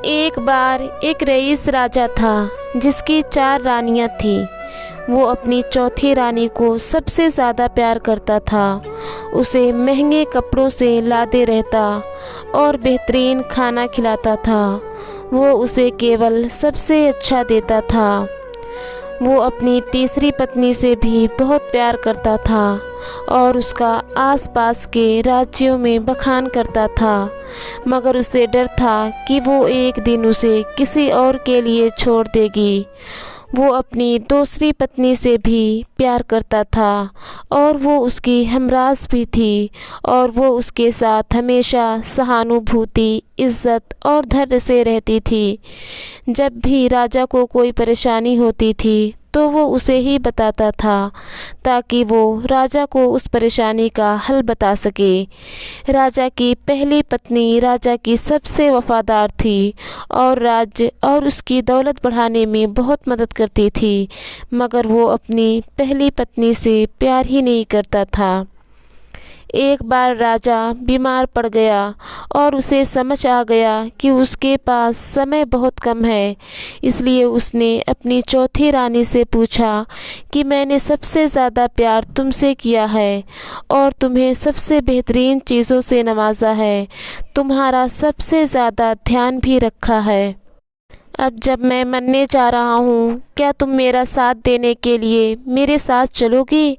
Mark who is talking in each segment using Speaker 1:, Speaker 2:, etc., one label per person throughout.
Speaker 1: एक बार एक रईस राजा था जिसकी 4 रानियां थी। वो अपनी चौथी रानी को सबसे ज़्यादा प्यार करता था। उसे महंगे कपड़ों से लादे रहता और बेहतरीन खाना खिलाता था। वो उसे केवल सबसे अच्छा देता था। वो अपनी तीसरी पत्नी से भी बहुत प्यार करता था और उसका आसपास के राज्यों में बखान करता था, मगर उसे डर था कि वो एक दिन उसे किसी और के लिए छोड़ देगी। वो अपनी दूसरी पत्नी से भी प्यार करता था और वो उसकी हमराज भी थी और वो उसके साथ हमेशा सहानुभूति, इज़्ज़त और धैर्य से रहती थी। जब भी राजा को कोई परेशानी होती थी तो वो उसे ही बताता था ताकि वो राजा को उस परेशानी का हल बता सके। राजा की पहली पत्नी राजा की सबसे वफ़ादार थी और राज्य और उसकी दौलत बढ़ाने में बहुत मदद करती थी, मगर वो अपनी पहली पत्नी से प्यार ही नहीं करता था। एक बार राजा बीमार पड़ गया और उसे समझ आ गया कि उसके पास समय बहुत कम है। इसलिए उसने अपनी चौथी रानी से पूछा कि मैंने सबसे ज़्यादा प्यार तुमसे किया है और तुम्हें सबसे बेहतरीन चीज़ों से नवाजा है, तुम्हारा सबसे ज़्यादा ध्यान भी रखा है। अब जब मैं मरने जा रहा हूँ, क्या तुम मेरा साथ देने के लिए मेरे साथ चलोगी?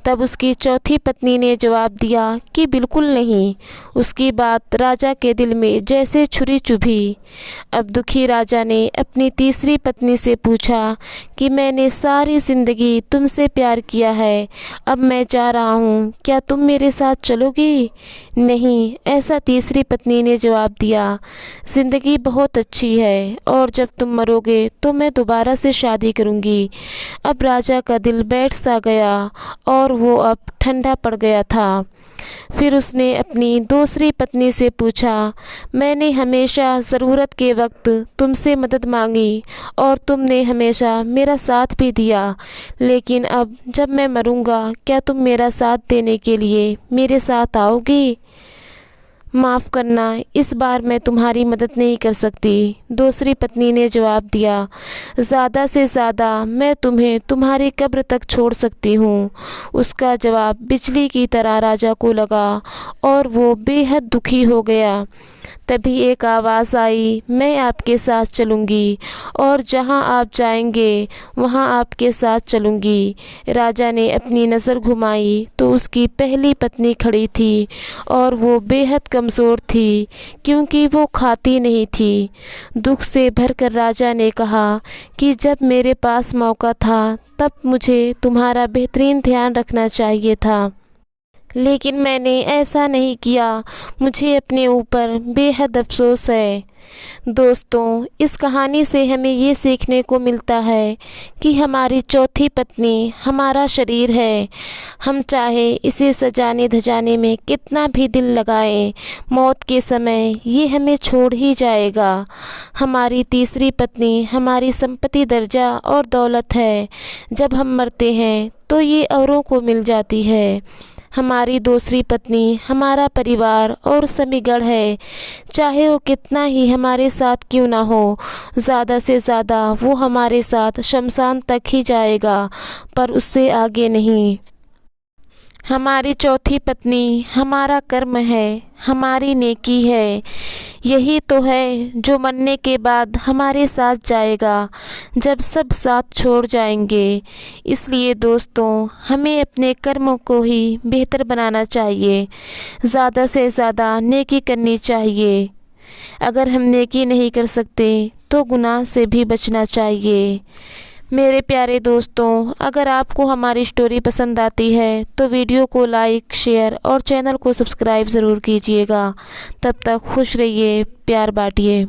Speaker 1: तब उसकी चौथी पत्नी ने जवाब दिया कि बिल्कुल नहीं। उसकी बात राजा के दिल में जैसे छुरी चुभी। अब दुखी राजा ने अपनी तीसरी पत्नी से पूछा कि मैंने सारी ज़िंदगी तुमसे प्यार किया है, अब मैं जा रहा हूँ, क्या तुम मेरे साथ चलोगी? नहीं, ऐसा तीसरी पत्नी ने जवाब दिया। ज़िंदगी बहुत अच्छी है और जब तुम मरोगे तो मैं दोबारा से शादी करूँगी। अब राजा का दिल बैठ सा गया और वो अब ठंडा पड़ गया था। फिर उसने अपनी दूसरी पत्नी से पूछा, मैंने हमेशा ज़रूरत के वक्त तुमसे मदद मांगी और तुमने हमेशा मेरा साथ भी दिया, लेकिन अब जब मैं मरूँगा क्या तुम मेरा साथ देने के लिए मेरे साथ आओगी? माफ़ करना, इस बार मैं तुम्हारी मदद नहीं कर सकती। दूसरी पत्नी ने जवाब दिया, ज़्यादा से ज़्यादा मैं तुम्हें तुम्हारी कब्र तक छोड़ सकती हूँ। उसका जवाब बिजली की तरह राजा को लगा और वो बेहद दुखी हो गया। तभी एक आवाज़ आई, मैं आपके साथ चलूँगी और जहाँ आप जाएंगे वहाँ आपके साथ चलूँगी। राजा ने अपनी नज़र घुमाई तो उसकी पहली पत्नी खड़ी थी और वो बेहद कमज़ोर थी क्योंकि वो खाती नहीं थी। दुख से भरकर राजा ने कहा कि जब मेरे पास मौका था तब मुझे तुम्हारा बेहतरीन ध्यान रखना चाहिए था, लेकिन मैंने ऐसा नहीं किया। मुझे अपने ऊपर बेहद अफसोस है। दोस्तों, इस कहानी से हमें ये सीखने को मिलता है कि हमारी चौथी पत्नी हमारा शरीर है। हम चाहे इसे सजाने धजाने में कितना भी दिल लगाएं, मौत के समय ये हमें छोड़ ही जाएगा। हमारी तीसरी पत्नी हमारी संपत्ति, दर्जा और दौलत है। जब हम मरते हैं तो ये औरों को मिल जाती है। हमारी दूसरी पत्नी हमारा परिवार और समीगढ़ है। चाहे वो कितना ही हमारे साथ क्यों ना हो, ज़्यादा से ज़्यादा वो हमारे साथ शमशान तक ही जाएगा, पर उससे आगे नहीं। हमारी चौथी पत्नी हमारा कर्म है, हमारी नेकी है। यही तो है जो मरने के बाद हमारे साथ जाएगा, जब सब साथ छोड़ जाएंगे। इसलिए दोस्तों, हमें अपने कर्मों को ही बेहतर बनाना चाहिए, ज़्यादा से ज़्यादा नेकी करनी चाहिए। अगर हम नेकी नहीं कर सकते तो गुनाह से भी बचना चाहिए। मेरे प्यारे दोस्तों, अगर आपको हमारी स्टोरी पसंद आती है तो वीडियो को लाइक, शेयर और चैनल को सब्सक्राइब ज़रूर कीजिएगा। तब तक खुश रहिए, प्यार बांटिए।